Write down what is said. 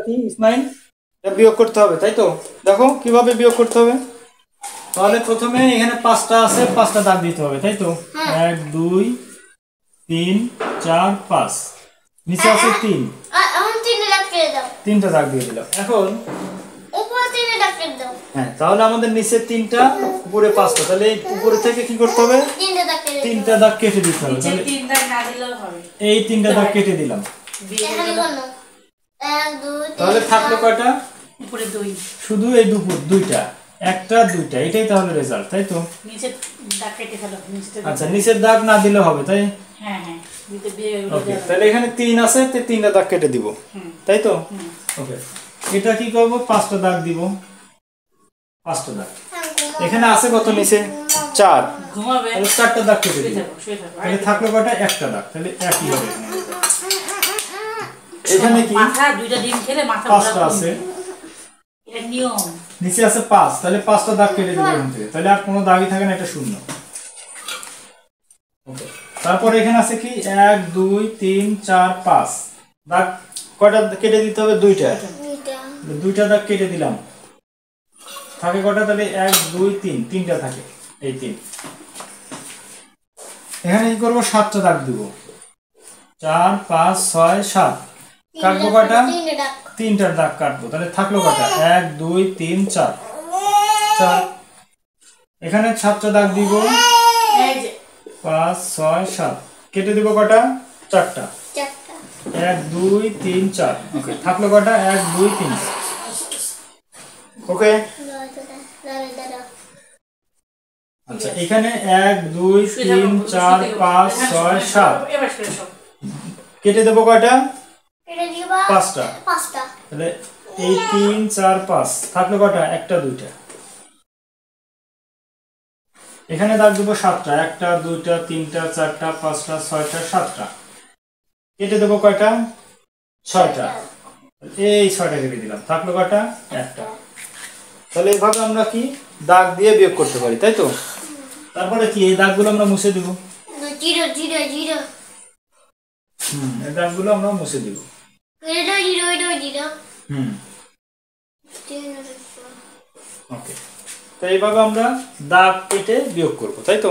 কি ইসমাইল? এটা বিয়োগ করতে হবে, তাই তো? দেখো কিভাবে বিয়োগ করতে হবে। তাহলে প্রথমে এখানে 5টা আছে, 5টা দাগ দিতে হবে, তাই তো? 1 2 3 4 5, নিচে আছে 3, এখন 3টা দাগ কেটে দাও। 3টা দাগ দিয়ে দিলাম। এখন উপরে 3টা দাগ কেটে দাও। হ্যাঁ, তাহলে আমাদের নিচে 3টা, উপরে 5টা, তাহলে উপরে থেকে কি করতে হবে? 3টা দাগ কেটে দাও। 3টা দাগ কেটে দিতে হবে। নিচে তাহলে 3 দাগ না দিলেও হবে। এই 3টা দাগ কেটে দিলাম। এখানে কোন 1 2 3 তাহলে থাকলো কয়টা? উপরে 2, শুধু এই দুইটা, একটা দুইটা, এটাই তাহলে রেজাল্ট, তাই তো? নিচে দাগ কেটে ফেলো। নিচে আচ্ছা, নিচের দাগ না দিলে হবে, তাই? হ্যাঁ হ্যাঁ, দিতে দিয়ে ওকে, তাহলে এখানে 3 আছে, তো 3টা দাগ কেটে দিব, তাই তো? ওকে, এটা কি করব? 5টা দাগ দিব, 5টা দাগ। এখানে আছে কত নিচে? 4, ঘুমাবে। তাহলে 4টা দাগ কেটে দিব। শুয়ে থাকো। তাহলে থাকলো কয়টা? একটা দাগ, তাহলে একই হবে এখানে। কি মাথা দুইটা ডিম খেলে মাথা 5টা আছে, এটা নিয়ম। নিচে আছে 5, তাহলে 5টা দাগ কেটে দেবো এখান থেকে, তাহলে আর কোনো দাগই থাকে না, এটা শূন্য। ওকে, তারপর এখানে আছে কি 1 2 3 4 5 দাগ, কয়টা কেটে দিতে হবে? দুইটা দাগ কেটে দিলাম। থাকে কয়টা? তাহলে 1 2 3, 3টা থাকে, এই 3। এখানে কি করবো? 7টা দাগ দিব, 4 5 6 7। কাটবো কয়টা? 3টার দাগ কাটবো, তাহলে থাকলো কয়টা? 1 2 3 4, 4। এখানে 7টা দাগ দিব, এই যে 5 6 7, কেটে দিব কয়টা? 4টা, 1 2 3 4। ওকে, থাকলো কয়টা? 1 2 3। ওকে, আচ্ছা, এখানে 1 2 3 4 5 6 7, এবার শুয়ে সব কেটে দেবো কয়টা? এটা দিবা 5টা, 5টা। তাহলে এই 3 4 5, থাকলো কয়টা? একটা দুইটা। এখানে দাগ দেবো 7টা, 1টা 2টা 3টা 4টা 5টা 6টা 7টা, কেটে দেবো কয়টা? 6টা, এই 6টা কেটে দিলাম, থাকলো কয়টা? একটা। তাহলে এইভাবে আমরা কি দাগ দিয়ে বিয়োগ করতে পারি, তাই তো? তারপরে কি এই দাগগুলো আমরা মুছে দিব। 0 0 0 এই দাগগুলো আমরা মুছে দিব। এটা 0 এটা 0 ওকে, তো এইভাবে আমরা দাগ কেটে বিয়োগ করবো, তাই তো?